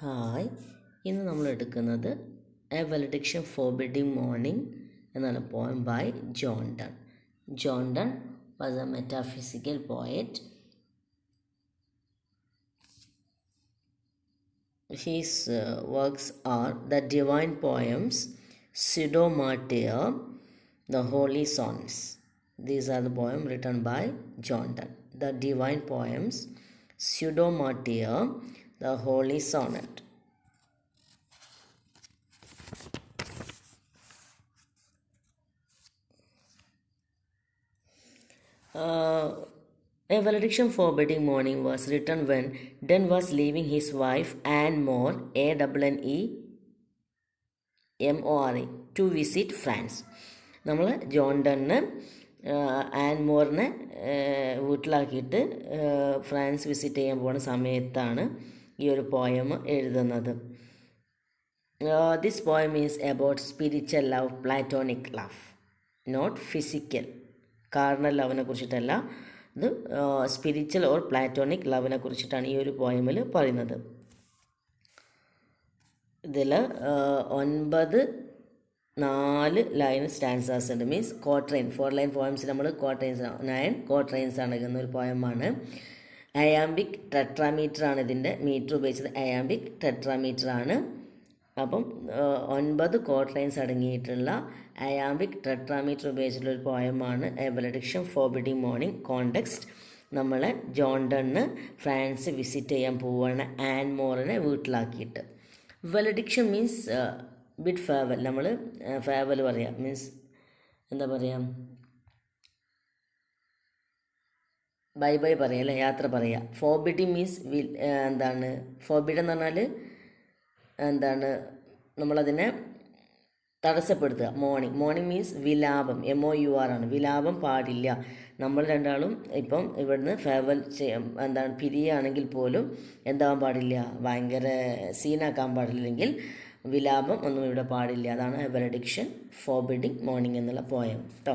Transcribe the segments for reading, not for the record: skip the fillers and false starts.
Hi, ഇന്ന് നമ്മൾ എടുക്കുന്നത് എ വാലഡിക്ഷൻ ഫോർബിഡിങ് മോർണിംഗ് എന്നാണ് poem by John Donne. John Donne was a metaphysical poet. His works are the divine poems, Pseudo-Martyr, the Holy Songs. These are the poems written by John Donne. The divine poems, Pseudo-Martyr, the Holy Sonnet. A valediction forbidding morning was written when Donne was leaving his wife Anne More, A-N-E-M-O-R-E, to visit France. നമ്മൾ John Donne Anne മോറിനെ വീട്ടിലാക്കിയിട്ട് France visit ചെയ്യാൻ പോകുന്ന സമയത്താണ് ഈ ഒരു poem എഴുതുന്നത്. This poem is about spiritual love, platonic love, not physical carnal ലവിനെ കുറിച്ചിട്ടല്ല. ഇത് സ്പിരിച്വൽ ഓർ പ്ലാറ്റോണിക് ലവിനെ കുറിച്ചിട്ടാണ് ഈ ഒരു പോയമിൽ പറയുന്നത്. ഇതിൽ 4 ലൈൻ സ്റ്റാൻസാസ് ഉണ്ട്. മീൻസ് ക്വാർട്ടറൈൻ, 4 ലൈൻ പോയംസ് നമ്മൾ ക്വാർട്ടറൈൻസ് 9 ക്വാർട്ടറൈൻസ് ആണ് ഇടുന്ന ഒരു പോയമാണ്. അയാംബിക് ടെട്രാമീറ്റർ ആണ് ഇതിൻ്റെ മീറ്റർ ഉപയോഗിച്ചത്. അയാംബിക് ടെട്രാമീറ്റർ ആണ്. അപ്പം 9 ക്വാർട്ടറൈൻസ് അടങ്ങിയിട്ടുള്ള അയാംബിക് ടെട്രാമീറ്റർ ഉപയോഗിച്ചിട്ടുള്ള ഒരു പോയമാണ് a valediction forbidding mourning. Context നമ്മളെ ജോൺ ഡണ്ണ് ഫ്രാൻസ് വിസിറ്റ് ചെയ്യാൻ പോവുകയാണ് ആൻ മോറിനെ വീട്ടിലാക്കിയിട്ട്. Valediction means bid farewell. നമ്മൾ ഫേവൽ പറയാം, മീൻസ് എന്താ പറയുക, ബൈ ബൈ പറയാം അല്ലേ, യാത്ര പറയാം. ഫോർബിഡിങ് മീൻസ് എന്താണ് ഫോർബിഡ് എന്ന് പറഞ്ഞാൽ എന്താണ്, നമ്മളതിനെ തടസ്സപ്പെടുത്തുക. മോർണിംഗ് മീൻസ് വിലാപം, MOUR ആണ്. വിലാപം പാടില്ല. നമ്മൾ രണ്ടാളും ഇപ്പം ഇവിടുന്ന് ഫേവൽ എന്താണ് പിരിയുകയാണെങ്കിൽ പോലും എന്താവാൻ പാടില്ല, ഭയങ്കര സീനാക്കാൻ പാടില്ലെങ്കിൽ വിലാപം ഒന്നും ഇവിടെ പാടില്ല. അതാണ് വാലഡിക്ഷൻ ഫോർബിഡിങ് മോർണിംഗ് എന്നുള്ള പോയം കേട്ടോ.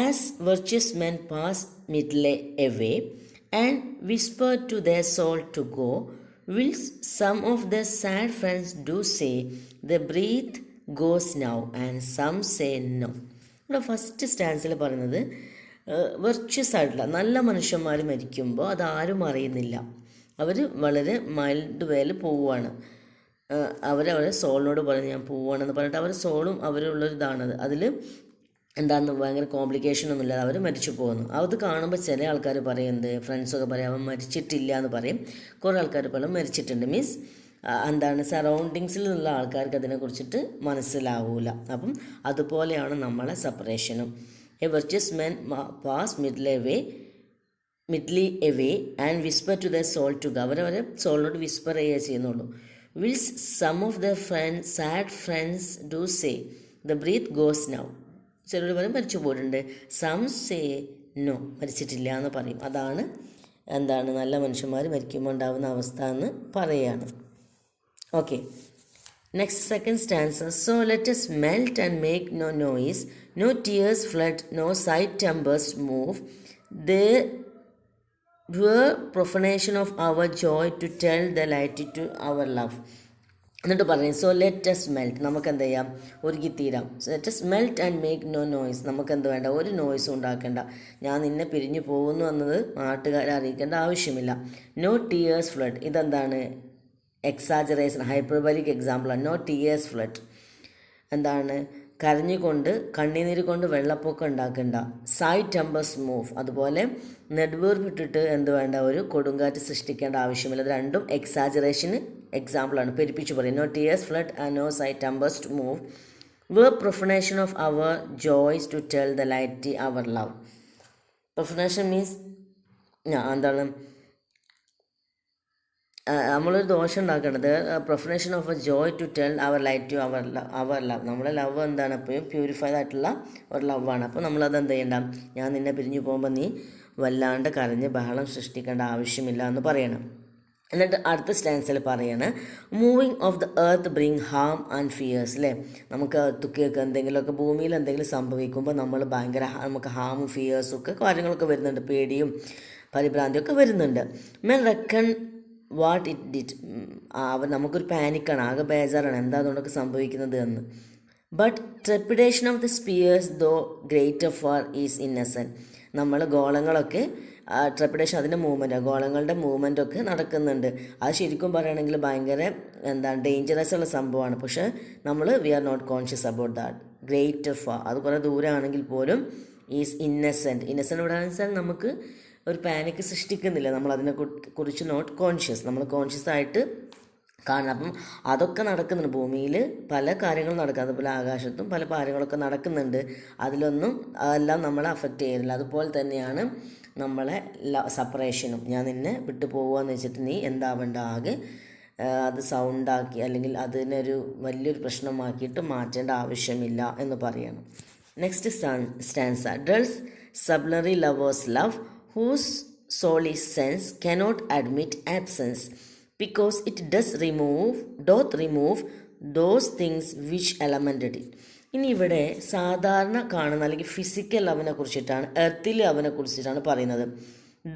As virtuous men pass mildly away and whisper to their soul to go, whilst some of their sad friends do say the breath goes now and some say no. ഇവിടെ first സ്റ്റാൻസിൽ പറയുന്നത് virtuous ആയിട്ടുള്ള നല്ല മനുഷ്യന്മാർ മരിക്കുമ്പോൾ അതാരും അറിയുന്നില്ല. അവർ വളരെ mild വേയിൽ പോവുകയാണ്. അവരവരെ സോളിനോട് പറഞ്ഞ് ഞാൻ പോവുകയാണെന്ന് പറഞ്ഞിട്ട് അവർ സോളും അവരുള്ളൊരിതാണത്. അതിൽ എന്താണെന്ന് ഭയങ്കര കോംപ്ലിക്കേഷനൊന്നുമില്ല, അവർ മരിച്ചു പോകുന്നു. അത് കാണുമ്പോൾ ചില ആൾക്കാർ പറയുന്നത്, ഫ്രണ്ട്സൊക്കെ പറയും അവൻ മരിച്ചിട്ടില്ല എന്ന് പറയും. കുറേ ആൾക്കാർ പറയും മരിച്ചിട്ടുണ്ട്. മീൻസ് എന്താണ്, സറൗണ്ടിങ്സിലുള്ള ആൾക്കാർക്ക് അതിനെക്കുറിച്ചിട്ട് മനസ്സിലാവൂല. അപ്പം അതുപോലെയാണ് നമ്മളെ സെപ്പറേഷനും. A virtuous men pass mildly away and whisper to the soul to go. അവരവരെ സോളിനോട് വിസ്പർ ചെയ്യുക ചെയ്യുന്നുള്ളൂ. Whilst some of the sad friends do say the breath goes now. ചിലർ പറയും മരിച്ചു പോയിട്ടുണ്ട്. സം സേ നോ, മരിച്ചിട്ടില്ല എന്ന് പറയും. അതാണ് എന്താണ് നല്ല മനുഷ്യന്മാർ മരിക്കുമ്പോൾ ഉണ്ടാകുന്ന അവസ്ഥ എന്ന് പറയുകയാണ്. Okay, next second stanza. So let us melt and make no noise, no tears flood, no sight tempers move. There were profanation of our joy to tell the light to our love. എന്നിട്ട് പറയും so let's melt, നമുക്ക് എന്ത് ചെയ്യാം, ഉരുകിത്തീരാം. Let us melt and make no noise, നമുക്ക് എന്ത് വേണ്ട, ഒരു നോയ്സും ഉണ്ടാക്കേണ്ട. ഞാൻ നിന്നെ പിരിഞ്ഞു പോകുന്നു എന്നത് നാട്ടുകാരെ അറിയിക്കേണ്ട ആവശ്യമില്ല. നോ ടിയേഴ്സ് ഫ്ലഡ്, ഇതെന്താണ്, എക്സാജറേഷൻ, ഹൈപ്പർബലിക് എക്സാമ്പിളാണ്. നോ ടിയേഴ്സ് ഫ്ലഡ് എന്താണ്, കരഞ്ഞുകൊണ്ട് കണ്ണീര് കൊണ്ട് വെള്ളപ്പൊക്കം ഉണ്ടാക്കണ്ട. സൈഡ് ടെമ്പേഴ്സ് മൂവ്, അതുപോലെ നെടുവീർപ്പിട്ടിട്ട് എന്ത് വേണ്ട, ഒരു കൊടുങ്കാറ്റ് സൃഷ്ടിക്കേണ്ട ആവശ്യമില്ല. ഇത് രണ്ടും എക്സാജറേഷന് എക്സാമ്പിളാണ്, പെരുപ്പിച്ച് പറയും. No tears flood and no sigh tempests to move. Were profanation of our joys to tell the laity our love. Profanation means എന്താണ്, നമ്മളൊരു ദോഷം ഉണ്ടാക്കേണ്ടത്. Profanation of a joy to tell our laity to our love. നമ്മളെ love എന്താണ്, എപ്പോഴും purified ആയിട്ടുള്ള ഒരു ലവാണ്. അപ്പോൾ നമ്മളത് എന്ത് ചെയ്യണ്ട, ഞാൻ നിന്നെ പിരിഞ്ഞു പോകുമ്പോൾ നീ വല്ലാണ്ട് കരഞ്ഞ് ബഹളം സൃഷ്ടിക്കേണ്ട ആവശ്യമില്ല എന്ന് പറയണം. എന്നിട്ട് അടുത്ത സ്റ്റാൻസിൽ പറയാണ് moving of the earth bring harm and fears. അല്ലേ, നമുക്ക് എർത്തുക്കൊക്കെ എന്തെങ്കിലുമൊക്കെ ഭൂമിയിൽ എന്തെങ്കിലും സംഭവിക്കുമ്പോൾ നമ്മൾ ഭയങ്കര നമുക്ക് ഹാമും ഫിയേഴ്സും ഒക്കെ കാര്യങ്ങളൊക്കെ വരുന്നുണ്ട്, പേടിയും പരിഭ്രാന്തിയൊക്കെ വരുന്നുണ്ട്. Men reckon what it did നമുക്കൊരു പാനിക്കാണ്, ആകെ ബേജാറാണ് എന്താ അതുകൊണ്ടൊക്കെ സംഭവിക്കുന്നത് എന്ന്. But trepidation of the spheres though greater far is innocent. നമ്മൾ ഗോളങ്ങളൊക്കെ ട്രെപ്പിഡേഷൻ അതിൻ്റെ മൂവ്മെൻറ്റ്, ഗോളങ്ങളുടെ മൂവ്മെൻറ്റൊക്കെ നടക്കുന്നുണ്ട്. അത് ശരിക്കും പറയുകയാണെങ്കിൽ ഭയങ്കര ഡേഞ്ചറസ് ഉള്ള സംഭവമാണ്. പക്ഷേ നമ്മൾ we are not conscious about that. Greater far അത് കുറേ ദൂരമാണെങ്കിൽ പോലും ഈസ് ഇന്നസെൻറ്റ്. ഇന്നസെൻറ്റ് ഇവിടെ വെച്ചാൽ നമുക്ക് ഒരു പാനിക്ക് സൃഷ്ടിക്കുന്നില്ല, നമ്മൾ അതിനെ കുറിച്ച് നോട്ട് കോൺഷ്യസ്, നമ്മൾ കോൺഷ്യസ് ആയിട്ട് കാണണം. അപ്പം അതൊക്കെ നടക്കുന്നുണ്ട് ഭൂമിയിൽ, പല കാര്യങ്ങളും നടക്കുക, അതുപോലെ ആകാശത്തും പല കാര്യങ്ങളൊക്കെ നടക്കുന്നുണ്ട്. അതിലൊന്നും അതെല്ലാം നമ്മളെ അഫക്റ്റ് ചെയ്യുന്നില്ല. അതുപോലെ തന്നെയാണ് നമ്മളെ സെപ്പറേഷനും. ഞാൻ നിന്നെ വിട്ടു പോകുകയെന്ന് വെച്ചിട്ട് നീ എന്താവേണ്ട, ആകെ അത് സൗണ്ടാക്കി അല്ലെങ്കിൽ അതിനൊരു വലിയൊരു പ്രശ്നമാക്കിയിട്ട് മാറ്റേണ്ട ആവശ്യമില്ല എന്ന് പറയണം. Next stanza. Dull sublunary lovers love whose soul is sense cannot admit absence because it doth remove those things which elemented it. ഇനി ഇവിടെ സാധാരണ കാണുന്ന അല്ലെങ്കിൽ ഫിസിക്കൽ ലവിനെ കുറിച്ചിട്ടാണ്, എർത്തിൽ ലവിനെ കുറിച്ചിട്ടാണ് പറയുന്നത്.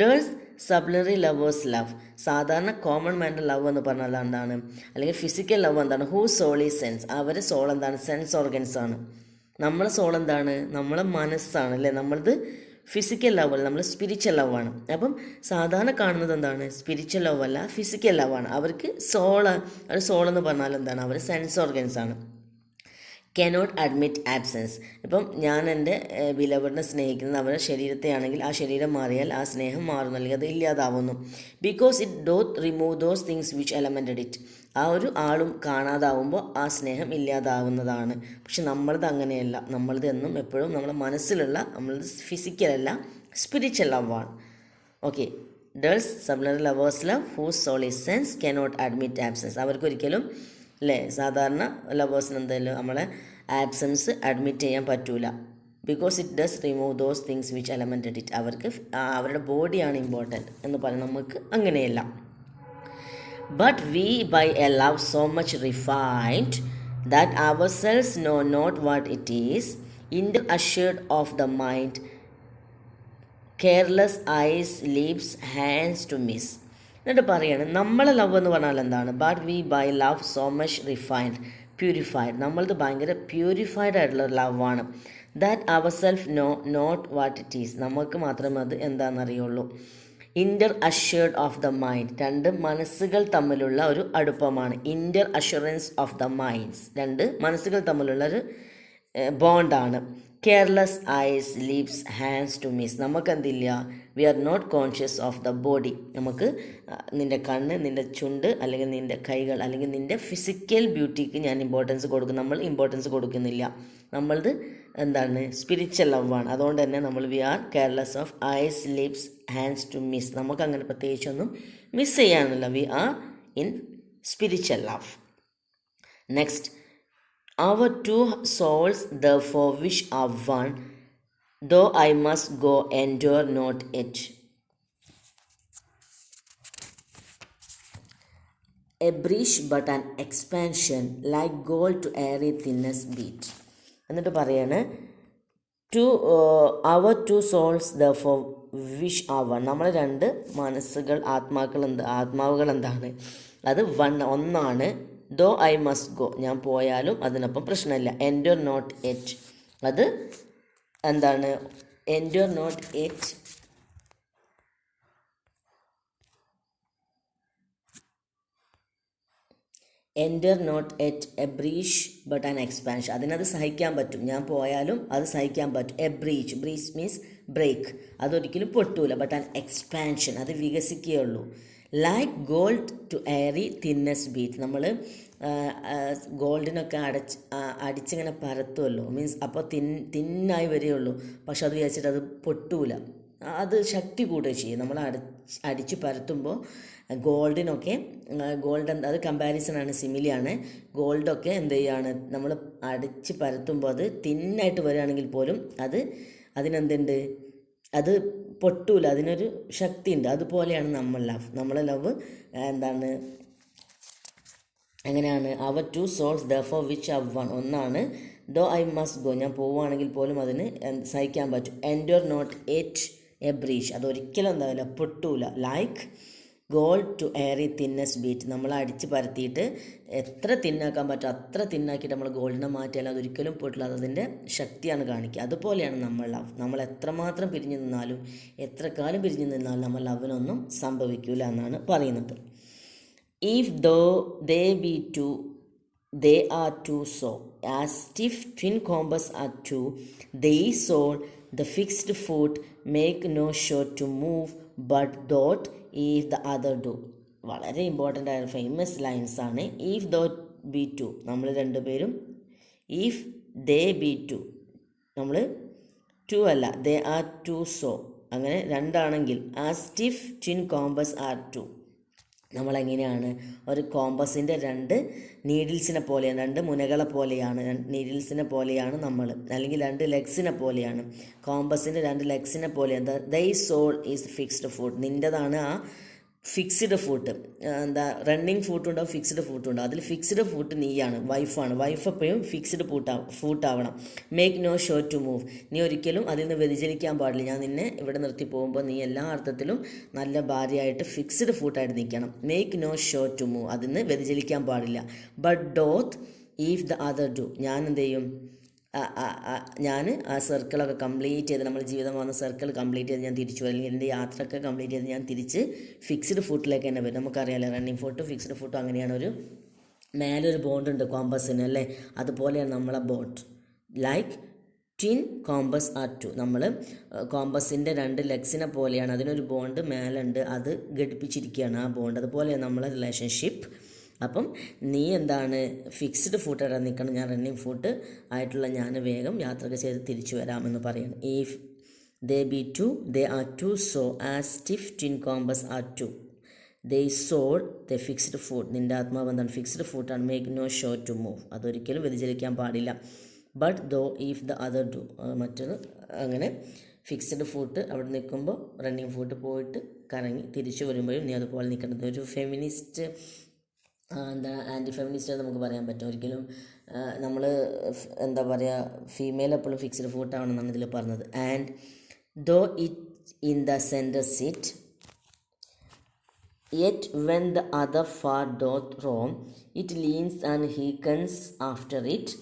ഡേഴ്സ് സബ്ലറി ലവേഴ്സ് ലവ്, സാധാരണ കോമൺ മാൻ്റെ ലവ് എന്ന് പറഞ്ഞാൽ എന്താണ്, അല്ലെങ്കിൽ ഫിസിക്കൽ ലവ് എന്താണ്, ഹൂ സോൾ ഈസ് സെൻസ്, അവരുടെ സോൾ എന്താണ്, സെൻസ് ഓർഗൻസ് ആണ്. നമ്മളെ സോൾ എന്താണ്, നമ്മളെ മനസ്സാണ് അല്ലേ. നമ്മളത് ഫിസിക്കൽ ലവ് അല്ല, നമ്മൾ സ്പിരിച്വൽ ലവാണ്. അപ്പം സാധാരണ കാണുന്നത് എന്താണ്, സ്പിരിച്വൽ ലവ് അല്ല, ഫിസിക്കൽ ലവാണ്. അവർക്ക് സോൾ എന്ന് പറഞ്ഞാൽ എന്താണ്, അവർ സെൻസ് ഓർഗൻസ് ആണ്. Cannot admit absence. ഇപ്പം ഞാൻ എൻ്റെ ബിലവഡിനെ സ്നേഹിക്കുന്നത് അവരുടെ ശരീരത്തെ ആണെങ്കിൽ ആ ശരീരം മാറിയാൽ ആ സ്നേഹം മാറുന്നു, അല്ലെങ്കിൽ അത് ഇല്ലാതാവുന്നു. Because it doth remove those things which elemented it. ആ ഒരു ആളും കാണാതാവുമ്പോൾ ആ സ്നേഹം ഇല്ലാതാവുന്നതാണ്. പക്ഷെ നമ്മളത് അങ്ങനെയല്ല, നമ്മളത് എന്നും എപ്പോഴും നമ്മുടെ മനസ്സിലുള്ള, നമ്മളത് ഫിസിക്കലല്ല, സ്പിരിച്വൽ ലവാണ്. Okay. Dull sublunary lovers love whose soul is sense cannot admit absence. അവർക്കൊരിക്കലും അല്ലേ, സാധാരണ ലവേഴ്സിന് എന്തായാലും നമ്മളെ ആബ്സെൻസ് അഡ്മിറ്റ് ചെയ്യാൻ പറ്റൂല. Because it does remove those things which elemented it. അവർക്ക് അവരുടെ ബോഡിയാണ് ഇമ്പോർട്ടൻറ്റ് എന്ന് പറയും, നമുക്ക് അങ്ങനെയല്ല. But we by a love so much refined that ourselves know not what it is, assured of the mind, careless eyes, lips, hands to miss. എന്നിട്ട് പറയാണ്, നമ്മളെ ലവ് എന്ന് പറഞ്ഞാൽ എന്താണ്, but we by love so much refined, purified, നമ്മളത് ഭയങ്കര purified ആയിട്ടുള്ള ലവാണ്. That our self know not what it is, നമുക്ക് മാത്രമേ അത് എന്താണെന്നറിയുള്ളൂ. അഷ്വേർഡ് ഓഫ് ദ മൈൻഡ്, രണ്ട് മനസ്സുകൾ തമ്മിലുള്ള ഒരു അടുപ്പമാണ്. അഷ്വറൻസ് ഓഫ് ദ മൈൻഡ്സ്, രണ്ട് മനസ്സുകൾ തമ്മിലുള്ള ഒരു ബോണ്ടാണ്. Careless eyes, lips, hands to miss, നമുക്ക് എന്തില്ല, we are not conscious of the body. നമുക്ക് നിൻ്റെ കണ്ണ്, നിൻ്റെ ചുണ്ട്, അല്ലെങ്കിൽ നിൻ്റെ കൈകൾ, അല്ലെങ്കിൽ നിൻ്റെ ഫിസിക്കൽ ബ്യൂട്ടിക്ക് ഞാൻ ഇമ്പോർട്ടൻസ് കൊടുക്കും, നമ്മൾ ഇമ്പോർട്ടൻസ് കൊടുക്കുന്നില്ല. നമ്മളത് എന്താണ്, സ്പിരിച്വൽ ലവാണ്. അതുകൊണ്ട് തന്നെ നമ്മൾ we are careless of eyes, lips, hands to miss, നമുക്കങ്ങനെ പ്രത്യേകിച്ചൊന്നും മിസ് ചെയ്യാനില്ല. We are in spiritual love. Next, our two souls therefore which are one, though I must go endure not it. A breach but an expansion, like gold to airy thinness beat. എന്നിട്ട് പറയാണ്, our two souls therefore which are one, നമ്മളെ രണ്ട് മനസ്സുകൾ, ആത്മാവുകൾ എന്താണ്, അത് ഒന്നാണ്. Though I must go, ഞാൻ പോയാലും അതിനൊപ്പം പ്രശ്നമില്ല. എൻഡ്യൂർ നോട്ട് എറ്റ്, അത് എന്താണ്, endure not yet, endure not yet a breach but an expansion, അതിനത് സഹിക്കാൻ പറ്റും, ഞാൻ പോയാലും അത് സഹിക്കാൻ പറ്റും. എ ബ്രീച്ച് മീൻസ് ബ്രേക്ക്, അതൊരിക്കലും പൊട്ടൂല. ബട്ട് ആൻ എക്സ്പാൻഷൻ, അത് വികസിക്കുകയുള്ളൂ. Like gold to airy thinness beat, നമ്മൾ ഗോൾഡിനൊക്കെ അടിച്ചിങ്ങനെ പരത്തുമല്ലോ, മീൻസ് അപ്പോൾ തിന്നായി വരികയുള്ളൂ. പക്ഷെ അത് വിചാരിച്ചിട്ട് അത് പൊട്ടൂല, അത് ശക്തി കൂടുകയും ചെയ്യും. നമ്മൾ അടിച്ച് പരത്തുമ്പോൾ ഗോൾഡിനൊക്കെ, അത് കമ്പാരിസണാണ്, സിമിലിയാണ്. ഗോൾഡൊക്കെ എന്ത് ചെയ്യുകയാണ്, നമ്മൾ അടിച്ച് പരത്തുമ്പോൾ അത് തിന്നായിട്ട് വരികയാണെങ്കിൽ പോലും അതിനെന്തുണ്ട്, അത് പൊട്ടൂല, അതിനൊരു ശക്തിയുണ്ട്. അതുപോലെയാണ് നമ്മളെ ലവ് എന്താണ്, എങ്ങനെയാണ്, our two souls therefore which are one, ഒന്നാണ്. ദോ ഐ മസ്റ്റ് ഗോ, ഞാൻ പോവുകയാണെങ്കിൽ പോലും അതിന് സഹിക്കാൻ പറ്റും. Endure not yet a breach, അതൊരിക്കലും എന്താവില്ല, പൊട്ടൂല. Like gold to airy thinness beat. നമ്മൾ അടിച്ച് പരത്തിയിട്ട് എത്ര തിന്നാക്കാൻ പറ്റും അത്ര തിന്നാക്കിയിട്ട് നമ്മൾ ഗോൾഡിനെ മാറ്റിയാൽ അതൊരിക്കലും പോയിട്ടില്ല. അതിൻ്റെ ശക്തിയാണ് കാണിക്കുക. അതുപോലെയാണ് നമ്മൾ ലവ്. നമ്മൾ എത്രമാത്രം പിരിഞ്ഞു നിന്നാലും എത്ര കാലം പിരിഞ്ഞു നിന്നാലും നമ്മൾ ലവിനൊന്നും സംഭവിക്കില്ല എന്നാണ് പറയുന്നത്. If those they be two they are two, so as if twin combers are two, they soul the fixed foot make no show to move, but dot if the other do. വളരെ important ആയ famous lines ആണ്. If though be two, നമ്മൾ രണ്ടുപേരും. If they be two, നമ്മൾ two അല്ല, they are two, so അങ്ങനെ രണ്ടാണെങ്കിൽ. As if twin compass are two, നമ്മളെങ്ങനെയാണ് ഒരു കോമ്പസിൻ്റെ രണ്ട് നീഡിൽസിനെ പോലെയാണ്, രണ്ട് മുനകളെ പോലെയാണ്, നീഡിൽസിനെ പോലെയാണ് നമ്മൾ, അല്ലെങ്കിൽ രണ്ട് ലെഗ്സിനെ പോലെയാണ്. കോമ്പസിൻ്റെ രണ്ട് ലെഗ്സിനെ പോലെയാണ്. ദൈ സോൾ ഈസ് ഫിക്സ്ഡ് ഫുട്ട്. നിൻ്റെതാണ് ആ ഫിക്സ്ഡ് ഫുട്ട്. എന്താ, റണ്ണിങ് ഫുട്ടും ഉണ്ടാവും, ഫിക്സ്ഡ് ഫുട്ടും ഉണ്ടാവും. അതിൽ ഫിക്സ്ഡ് ഫുട്ട് നീയാണ്, വൈഫാണ്. വൈഫ് എപ്പോഴും ഫിക്സ്ഡ് ഫുട്ടാവണം. Make no show to move. നീ ഒരിക്കലും അതിൽ നിന്ന് വ്യതിചലിക്കാൻ പാടില്ല. ഞാൻ നിന്നെ ഇവിടെ നിർത്തി പോകുമ്പോൾ നീ എല്ലാ അർത്ഥത്തിലും നല്ല ഭാര്യയായിട്ട് ഫിക്സ്ഡ് ഫുട്ടായിട്ട് നിൽക്കണം. Make no show to move, അതിൽ നിന്ന് വ്യതിചലിക്കാൻ പാടില്ല. But doth if the other do, ഞാൻ എന്ത് ചെയ്യും, ഞാൻ ആ സർക്കിളൊക്കെ കംപ്ലീറ്റ് ചെയ്ത്, നമ്മുടെ ജീവിതം വന്ന സർക്കിൾ കംപ്ലീറ്റ് ചെയ്ത് ഞാൻ തിരിച്ചു വരും, അല്ലെങ്കിൽ എൻ്റെ യാത്രയൊക്കെ കംപ്ലീറ്റ് ചെയ്ത് ഞാൻ തിരിച്ച് ഫിക്സ്ഡ് ഫുട്ടിലേക്ക് തന്നെ വരും. നമുക്കറിയാമല്ലോ റണ്ണിങ് ഫുട്ടും ഫിക്സ്ഡ് ഫുട്ടും അങ്ങനെയാണ്. ഒരു മേലൊരു ബോണ്ട് ഉണ്ട് കോമ്പസിന് അല്ലേ, അതുപോലെയാണ് നമ്മളെ bond. Like twin compass are two, നമ്മൾ കോമ്പസിൻ്റെ രണ്ട് ലെഗ്സിനെ പോലെയാണ്, അതിനൊരു ബോണ്ട് മേലുണ്ട്, അത് ഘടിപ്പിച്ചിരിക്കുകയാണ് ആ ബോണ്ട്. അതുപോലെയാണ് നമ്മളെ റിലേഷൻഷിപ്പ്. അപ്പം നീ എന്താണ് ഫിക്സ്ഡ് ഫുട്ടായിട്ട് നിൽക്കണം, ഞാൻ റണ്ണിങ് ഫുട്ട് ആയിട്ടുള്ള ഞാൻ വേഗം യാത്രയൊക്കെ ചെയ്ത് തിരിച്ചു വരാമെന്ന് പറയണം. If they be two, they are two, so as if twin compass are two, they soul the fixed foot. നിൻ്റെ ആത്മാവ് എന്താണ്, ഫിക്സ്ഡ് ഫുട്ടാണ്. Make no show to move, അതൊരിക്കലും വ്യതിചലിക്കാൻ പാടില്ല. But though if the other do, മറ്റൊരു അങ്ങനെ fixed foot അവിടെ നിൽക്കുമ്പോൾ റണ്ണിങ് ഫുട്ട് പോയിട്ട് കറങ്ങി തിരിച്ചു വരുമ്പോഴും നീ അതുപോലെ നിൽക്കേണ്ടത്. ഒരു ഫെമിനിസ്റ്റ് എന്താ ആൻറ്റി ഫെമിനിസ്റ്റ് നമുക്ക് പറയാൻ പറ്റും. ഒരിക്കലും നമ്മൾ എന്താ പറയുക, ഫീമെയിൽ എപ്പോഴും ഫിക്സ്ഡ് ഫുട്ടാണെന്നാണ് ഇതിൽ പറഞ്ഞത്. And though it in the centre sit yet when the other far doth roam, it leans and hearkens after it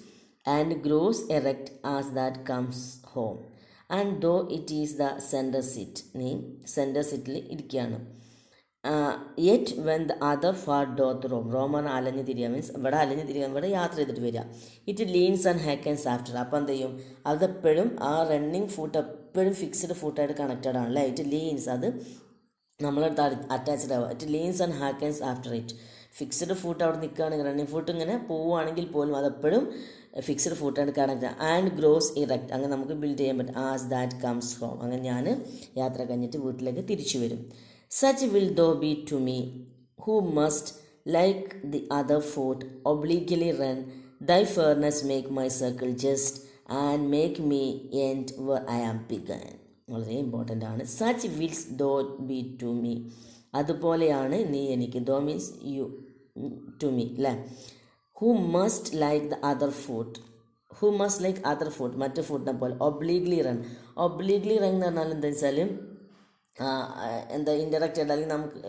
and grows erect as that comes home. And though it is the centre sit, നീ centre സിറ്റിൽ ഇരിക്കുകയാണ്. Yet when the other far doth roam, റോമാണ് അലഞ്ഞ് തിരിയുക, means ഇവിടെ അലഞ്ഞ് തിരിയുക, ഇവിടെ യാത്ര ചെയ്തിട്ട് വരിക. It leans and hearkens after, അപ്പോൾ എന്ത് ചെയ്യും, അതെപ്പോഴും ആ റണ്ണിങ് ഫുട്ട് എപ്പോഴും ഫിക്സ്ഡ് ഫുട്ടായിട്ട് കണക്റ്റഡ് ആണല്ലേ. ഇറ്റ് ലീൻസ്, അത് നമ്മളടുത്ത് അറ്റാച്ച്ഡ് ആവുക. It leans and hearkens after it, fixed foot അവിടെ നിൽക്കുകയാണെങ്കിൽ, റണ്ണിങ് ഫുട്ട് ഇങ്ങനെ പോവുകയാണെങ്കിൽ പോലും അതെപ്പോഴും ഫിക്സ്ഡ് ഫുട്ടായിട്ട് കണക്റ്റ്. ആൻഡ് ഗ്രോസ് ഇറക്റ്റ്, അങ്ങനെ നമുക്ക് ബിൽഡ് ചെയ്യാൻ പറ്റും. ആസ് ദാറ്റ് കംസ് ഹോം, അങ്ങനെ ഞാൻ യാത്ര കഴിഞ്ഞിട്ട് വീട്ടിലേക്ക് തിരിച്ചു വരും. Such will thou be to me, who must, like the other foot, obliquely run. Thy fairness make my circle just, and make me end where I am begun. വളരെ important ആണ്. Such wilt thou be to me, അതുപോലെയാണ് നീ എനിക്ക്. Thou means you, to me അല്ലേ. Who must like the other foot, who must like other foot, മറ്റു ഫുട്ടിനെ പോലെ. ഒബ്ലീഗ്ലി run, ഒബ്ലീഗ്ലി run എന്ന് പറഞ്ഞാൽ എന്താ വെച്ചാൽ എന്താ ഇൻഡയറക്റ്റ് ആയിട്ട്, അല്ലെങ്കിൽ നമുക്ക്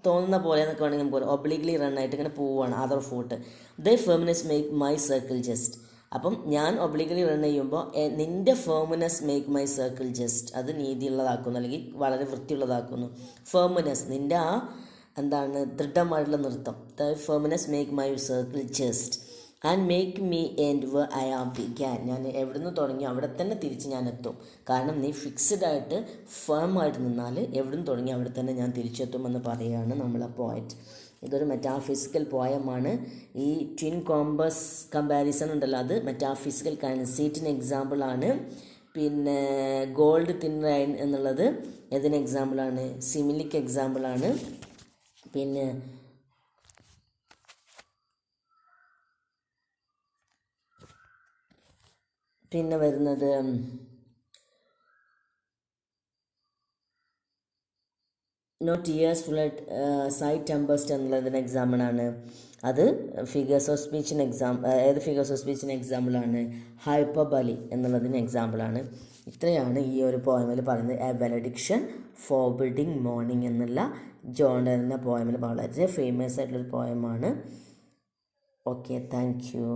തോന്നുന്ന പോലെ എന്നൊക്കെ വേണമെങ്കിൽ നമുക്ക് ഒബ്ലിഗ്ലി റണ്ണായിട്ട് ഇങ്ങനെ പോവുകയാണ് other foot. The feminist make my circle just, അപ്പം ഞാൻ ഒബ്ലിഗ്ലി റൺ ചെയ്യുമ്പോൾ നിൻ്റെ firmness make my circle just, അത് നീതിയുള്ളതാക്കുന്നു അല്ലെങ്കിൽ വളരെ വൃത്തിയുള്ളതാക്കുന്നു. ഫെമിനസ്, നിൻ്റെ ആ എന്താണ് ദൃഢമായിട്ടുള്ള നൃത്തം. The firmness make my circle just and make me end where I am began, ഞാൻ എവിടെ നിന്ന് തുടങ്ങി അവിടെ തന്നെ തിരിച്ച് ഞാൻ എത്തും. കാരണം നീ ഫിക്സ്ഡ് ആയിട്ട് ഫേം ആയിട്ട് നിന്നാൽ എവിടെ നിന്ന് തുടങ്ങി അവിടെ തന്നെ ഞാൻ തിരിച്ചെത്തുമെന്ന് പറയുകയാണ് നമ്മളെ പോയറ്റ്. ഇതൊരു മെറ്റാഫിസിക്കൽ പോയമാണ്. ഈ ട്വിൻ കോമ്പസ് കമ്പാരിസൺ ഉണ്ടല്ലോ, അത് മെറ്റാഫിസിക്കൽ കൺസീറ്റിന് എക്സാമ്പിളാണ്. പിന്നെ ഗോൾഡ് തിൻ ലൈൻ എന്നുള്ളത് ഏതിന് എക്സാമ്പിളാണ്, സിമിലിക്ക് എക്സാമ്പിളാണ്. പിന്നെ വരുന്നത് not years flood sight tempest എന്നുള്ളതിന് എക്സാമ്പിളാണ്. അത് ഫിഗേഴ്സ് ഓഫ് സ്പീച്ചിന് ഫിഗേഴ്സ് ഓഫ് സ്പീച്ചിന് എക്സാമ്പിളാണ്. ഹൈപ്പർബലി എന്നുള്ളതിന് എക്സാമ്പിളാണ്. ഇത്രയാണ് ഈ ഒരു പോയമിൽ പറയുന്നത്. എ വാലഡിക്ഷൻ ഫോർബിഡിങ് മോർണിംഗ് എന്നുള്ള ജോൺ ഡെറിൻ്റെ പോയമിൽ വളരെ ഫേമസ് ആയിട്ടുള്ളൊരു പോയമാണ്. Okay, thank you.